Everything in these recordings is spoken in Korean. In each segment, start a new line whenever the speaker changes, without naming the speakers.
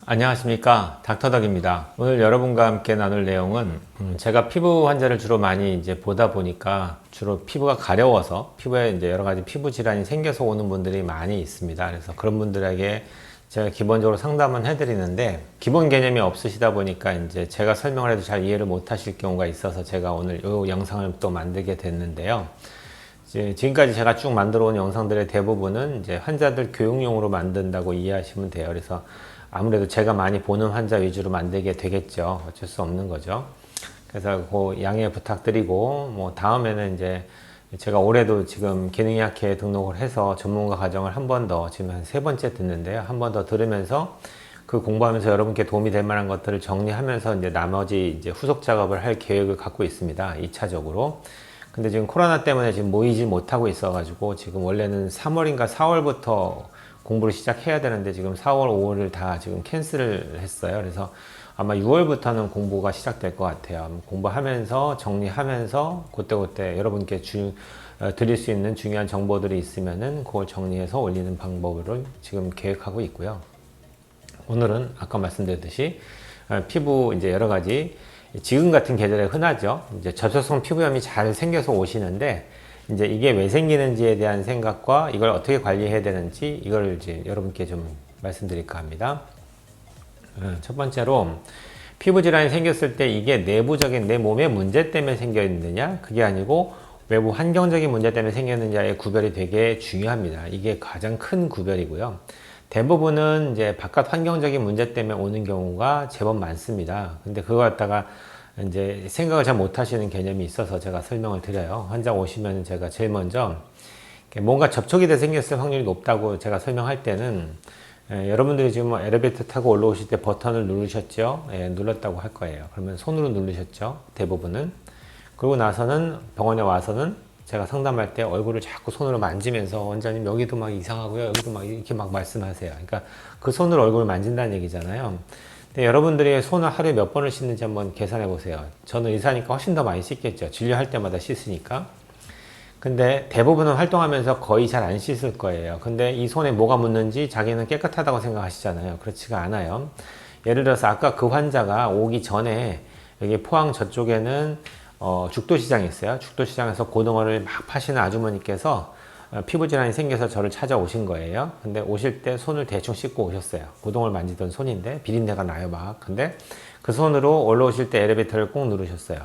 안녕하십니까, 닥터덕입니다. 오늘 여러분과 함께 나눌 내용은 제가 피부 환자를 주로 많이 이제 보다 보니까 주로 피부가 가려워서 피부에 이제 여러 가지 피부 질환이 생겨서 오는 분들이 많이 있습니다. 그래서 그런 분들에게 제가 기본적으로 상담은 해드리는데 기본 개념이 없으시다 보니까 이제 제가 설명을 해도 잘 이해를 못 하실 경우가 있어서 제가 오늘 이 영상을 또 만들게 됐는데요. 지금까지 제가 쭉 만들어 온 영상들의 대부분은 이제 환자들 교육용으로 만든다고 이해하시면 돼요. 그래서 아무래도 제가 많이 보는 환자 위주로 만들게 되겠죠. 어쩔 수 없는 거죠. 그래서 그 양해 부탁드리고, 뭐 다음에는 이제 제가 올해도 지금 기능의학회에 등록을 해서 전문가 과정을 한 번 더, 지금 한 3번째 듣는데요. 한 번 더 들으면서 그 공부하면서 여러분께 도움이 될 만한 것들을 정리하면서 이제 나머지 이제 후속 작업을 할 계획을 갖고 있습니다. 2차적으로. 근데 지금 코로나 때문에 지금 모이지 못하고 있어가지고 지금 원래는 3월인가 4월부터 공부를 시작해야 되는데 지금 4월, 5월을 다 지금 캔슬을 했어요. 그래서 아마 6월부터는 공부가 시작될 것 같아요. 공부하면서 정리하면서 그때 여러분께 드릴 수 있는 중요한 정보들이 있으면은 그걸 정리해서 올리는 방법을 지금 계획하고 있고요. 오늘은 아까 말씀드렸듯이 피부 이제 여러 가지 지금 같은 계절에 흔하죠. 이제 접촉성 피부염이 잘 생겨서 오시는데 이제 이게 왜 생기는지에 대한 생각과 이걸 어떻게 관리해야 되는지 이걸 이제 여러분께 좀 말씀드릴까 합니다. 첫 번째로 피부 질환이 생겼을 때 이게 내부적인 내 몸의 문제 때문에 생겼느냐 그게 아니고 외부 환경적인 문제 때문에 생겼느냐의 구별이 되게 중요합니다. 이게 가장 큰 구별이고요. 대부분은 이제 바깥 환경적인 문제 때문에 오는 경우가 제법 많습니다. 근데 그거 갖다가 이제 생각을 잘 못하시는 개념이 있어서 제가 설명을 드려요. 환자 오시면 제가 제일 먼저 뭔가 접촉이 돼 생겼을 확률이 높다고 제가 설명할 때는 여러분들이 지금 뭐 엘리베이터 타고 올라오실 때 버튼을 누르셨죠? 눌렀다고 할 거예요. 그러면 손으로 누르셨죠? 대부분은. 그러고 나서는 병원에 와서는 제가 상담할 때 얼굴을 자꾸 손으로 만지면서 원장님 여기도 막 이상하고요. 여기도 막 이렇게 막 말씀하세요. 그러니까 그 손으로 얼굴을 만진다는 얘기잖아요. 근데 여러분들이 손을 하루에 몇 번을 씻는지 한번 계산해 보세요. 저는 의사니까 훨씬 더 많이 씻겠죠. 진료할 때마다 씻으니까. 근데 대부분은 활동하면서 거의 잘 안 씻을 거예요. 근데 이 손에 뭐가 묻는지 자기는 깨끗하다고 생각하시잖아요. 그렇지가 않아요. 예를 들어서 아까 그 환자가 오기 전에 여기 포항 저쪽에는 죽도시장이 있어요. 죽도시장에서 고등어를 막 파시는 아주머니께서 피부 질환이 생겨서 저를 찾아오신 거예요. 근데 오실 때 손을 대충 씻고 오셨어요. 고등어를 만지던 손인데 비린내가 나요 막. 근데 그 손으로 올라오실 때 엘리베이터를 꼭 누르셨어요.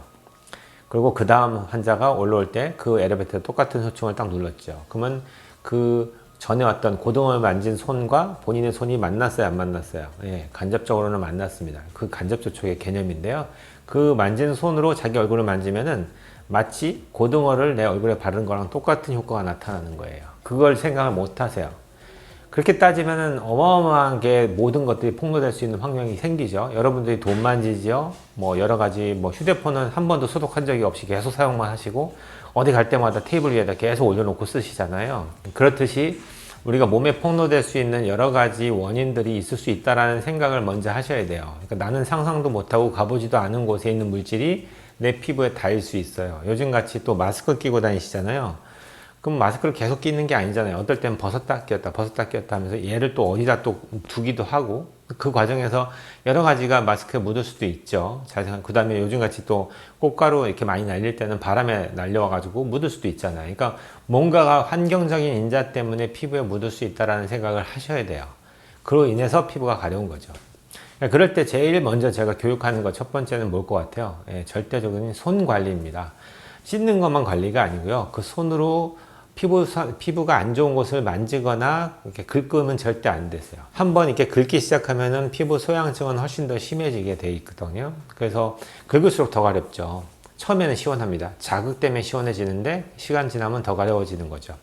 그리고 그 다음 환자가 올라올 때 그 엘리베이터 똑같은 호칭을 딱 눌렀죠. 그러면 그 전에 왔던 고등어를 만진 손과 본인의 손이 만났어요, 안 만났어요? 예, 간접적으로는 만났습니다. 그 간접 접촉의 개념인데요. 그 만진 손으로 자기 얼굴을 만지면은 마치 고등어를 내 얼굴에 바른 거랑 똑같은 효과가 나타나는 거예요. 그걸 생각을 못 하세요. 그렇게 따지면은 어마어마하게 모든 것들이 폭로될 수 있는 환경이 생기죠. 여러분들이 돈 만지죠. 뭐 여러 가지 뭐 휴대폰은 한 번도 소독한 적이 없이 계속 사용만 하시고 어디 갈 때마다 테이블 위에다 계속 올려놓고 쓰시잖아요. 그렇듯이 우리가 몸에 폭로될 수 있는 여러 가지 원인들이 있을 수 있다라는 생각을 먼저 하셔야 돼요. 그러니까 나는 상상도 못하고 가보지도 않은 곳에 있는 물질이 내 피부에 닿을 수 있어요. 요즘 같이 또 마스크 끼고 다니시잖아요. 그럼 마스크를 계속 끼는 게 아니잖아요. 어떨 때는 벗었다 끼웠다 하면서 얘를 또 어디다 또 두기도 하고 그 과정에서 여러 가지가 마스크에 묻을 수도 있죠. 그 다음에 요즘 같이 또 꽃가루 이렇게 많이 날릴 때는 바람에 날려와가지고 묻을 수도 있잖아요. 그러니까 뭔가가 환경적인 인자 때문에 피부에 묻을 수 있다는 생각을 하셔야 돼요. 그로 인해서 피부가 가려운 거죠. 그럴 때 제일 먼저 제가 교육하는 것 첫 번째는 뭘 것 같아요? 절대적인 손 관리입니다. 씻는 것만 관리가 아니고요. 그 손으로 피부가 안 좋은 곳을 만지거나 이렇게 긁으면 절대 안 됐어요. 한번 이렇게 긁기 시작하면은 피부 소양증은 훨씬 더 심해지게 돼 있거든요. 그래서 긁을수록 더 가렵죠. 처음에는 시원합니다. 자극 때문에 시원해지는데 시간 지나면 더 가려워지는 거죠.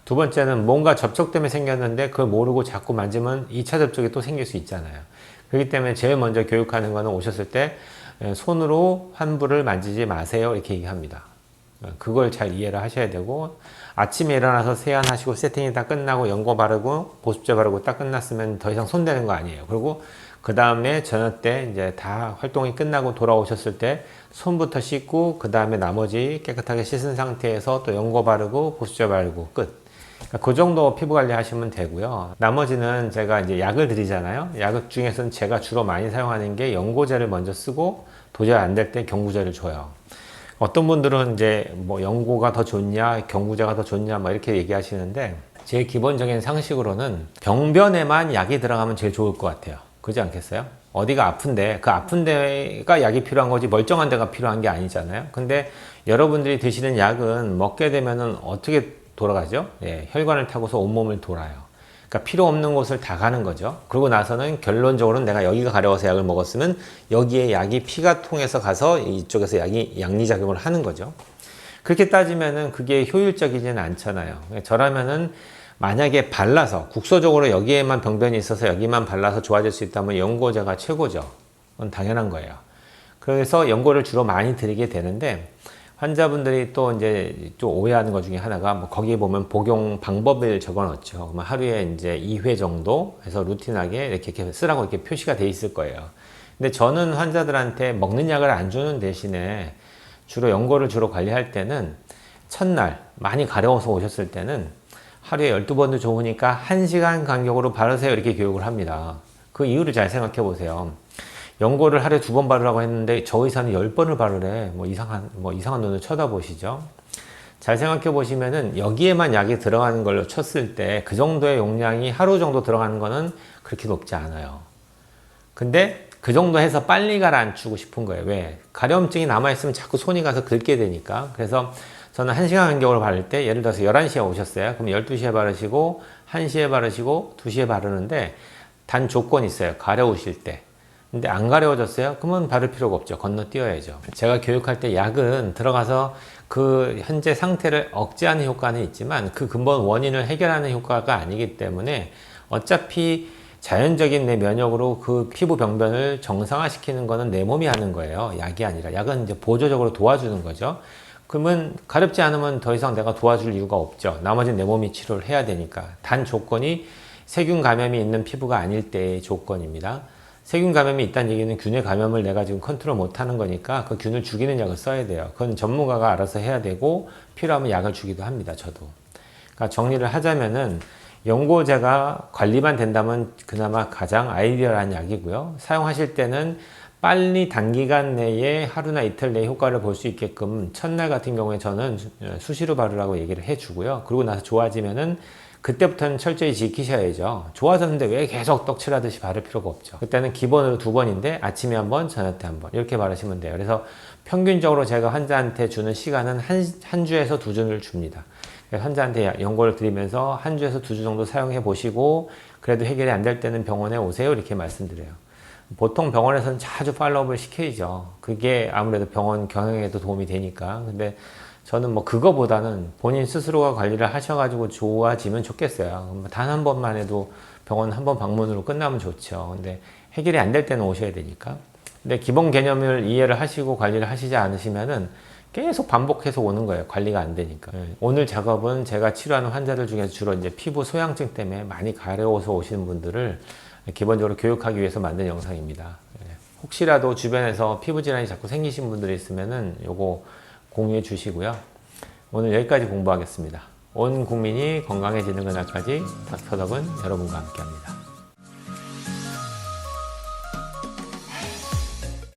두 번째는 뭔가 접촉 때문에 생겼는데 그걸 모르고 자꾸 만지면 2차 접촉이 또 생길 수 있잖아요. 그렇기 때문에 제일 먼저 교육하는 거는 오셨을 때 손으로 환부를 만지지 마세요 이렇게 얘기합니다. 그걸 잘 이해를 하셔야 되고 아침에 일어나서 세안하시고 세팅이 다 끝나고 연고 바르고 보습제 바르고 딱 끝났으면 더 이상 손 대는 거 아니에요. 그리고 그 다음에 저녁 때 이제 다 활동이 끝나고 돌아오셨을 때 손부터 씻고 그 다음에 나머지 깨끗하게 씻은 상태에서 또 연고 바르고 보습제 바르고 끝. 그러니까 그 정도 피부 관리 하시면 되고요. 나머지는 제가 이제 약을 드리잖아요. 약 중에서는 제가 주로 많이 사용하는 게 연고제를 먼저 쓰고 도저히 안 될 때 경구제를 줘요. 어떤 분들은 이제 뭐 연고가 더 좋냐, 경구제가 더 좋냐, 뭐 이렇게 얘기하시는데 제 기본적인 상식으로는 병변에만 약이 들어가면 제일 좋을 것 같아요. 그렇지 않겠어요? 어디가 아픈데 그 아픈 데가 약이 필요한 거지 멀쩡한 데가 필요한 게 아니잖아요. 근데 여러분들이 드시는 약은 먹게 되면은 어떻게 돌아가죠? 예, 혈관을 타고서 온몸을 돌아요. 그러니까 필요 없는 곳을 다 가는 거죠. 그러고 나서는 결론적으로는 내가 여기가 가려워서 약을 먹었으면 여기에 약이 피가 통해서 가서 이쪽에서 약이 양리작용을 하는 거죠. 그렇게 따지면은 그게 효율적이지는 않잖아요. 저라면은 만약에 발라서 국소적으로 여기에만 병변이 있어서 여기만 발라서 좋아질 수 있다면 연고제가 최고죠. 그건 당연한 거예요. 그래서 연고를 주로 많이 드리게 되는데 환자분들이 또 이제 좀 오해하는 것 중에 하나가 뭐 거기에 보면 복용 방법을 적어 놓죠. 그러면 하루에 이제 2회 정도 해서 루틴하게 이렇게 쓰라고 이렇게 표시가 돼 있을 거예요. 근데 저는 환자들한테 먹는 약을 안 주는 대신에 주로 연고를 주로 관리할 때는 첫날 많이 가려워서 오셨을 때는 하루에 12번도 좋으니까 1시간 간격으로 바르세요 이렇게 교육을 합니다. 그 이유를 잘 생각해 보세요. 연고를 하루에 2번 바르라고 했는데 저 의사는 10번을 바르래. 뭐 이상한 눈을 쳐다보시죠. 잘 생각해 보시면은 여기에만 약이 들어가는 걸로 쳤을 때 그 정도의 용량이 하루 정도 들어가는 거는 그렇게 높지 않아요. 근데 그 정도 해서 빨리 가라앉히고 싶은 거예요. 왜? 가려움증이 남아있으면 자꾸 손이 가서 긁게 되니까. 그래서 저는 1시간 간격으로 바를 때 예를 들어서 11시에 오셨어요. 그럼 12시에 바르시고 1시에 바르시고 2시에 바르는데 단 조건이 있어요. 가려우실 때. 근데 안 가려워졌어요? 그러면 바를 필요가 없죠. 건너뛰어야죠. 제가 교육할 때 약은 들어가서 그 현재 상태를 억제하는 효과는 있지만 그 근본 원인을 해결하는 효과가 아니기 때문에 어차피 자연적인 내 면역으로 그 피부 병변을 정상화시키는 거는 내 몸이 하는 거예요. 약이 아니라. 약은 이제 보조적으로 도와주는 거죠. 그러면 가렵지 않으면 더 이상 내가 도와줄 이유가 없죠. 나머지는 내 몸이 치료를 해야 되니까. 단 조건이 세균 감염이 있는 피부가 아닐 때의 조건입니다. 세균 감염이 있다는 얘기는 균의 감염을 내가 지금 컨트롤 못 하는 거니까 그 균을 죽이는 약을 써야 돼요. 그건 전문가가 알아서 해야 되고 필요하면 약을 주기도 합니다. 저도. 그러니까 정리를 하자면은 연고제가 관리만 된다면 그나마 가장 아이디어한 약이고요. 사용하실 때는 빨리 단기간 내에 하루나 이틀 내에 효과를 볼 수 있게끔 첫날 같은 경우에 저는 수시로 바르라고 얘기를 해주고요. 그러고 나서 좋아지면은 그때부터는 철저히 지키셔야죠. 좋아졌는데 왜 계속 떡칠하듯이 바를 필요가 없죠. 그때는 기본으로 2번인데 아침에 1번, 저녁 때 1번 이렇게 바르시면 돼요. 그래서 평균적으로 제가 환자한테 주는 시간은 한 주에서 2주를 줍니다. 환자한테 연고를 드리면서 한 주에서 2주 정도 사용해 보시고 그래도 해결이 안 될 때는 병원에 오세요 이렇게 말씀드려요. 보통 병원에서는 자주 팔로우업을 시켜야죠. 그게 아무래도 병원 경영에도 도움이 되니까. 근데 저는 뭐 그거보다는 본인 스스로가 관리를 하셔가지고 좋아지면 좋겠어요. 단 한 번만 해도 병원 한 번 방문으로 끝나면 좋죠. 근데 해결이 안 될 때는 오셔야 되니까. 근데 기본 개념을 이해를 하시고 관리를 하시지 않으시면은 계속 반복해서 오는 거예요. 관리가 안 되니까. 오늘 작업은 제가 치료하는 환자들 중에서 주로 이제 피부 소양증 때문에 많이 가려워서 오시는 분들을 기본적으로 교육하기 위해서 만든 영상입니다. 혹시라도 주변에서 피부 질환이 자꾸 생기신 분들이 있으면은 요거 공유해 주시고요. 오늘 여기까지 공부하겠습니다. 온 국민이 건강해지는 그날까지 닥터덕은 여러분과 함께합니다.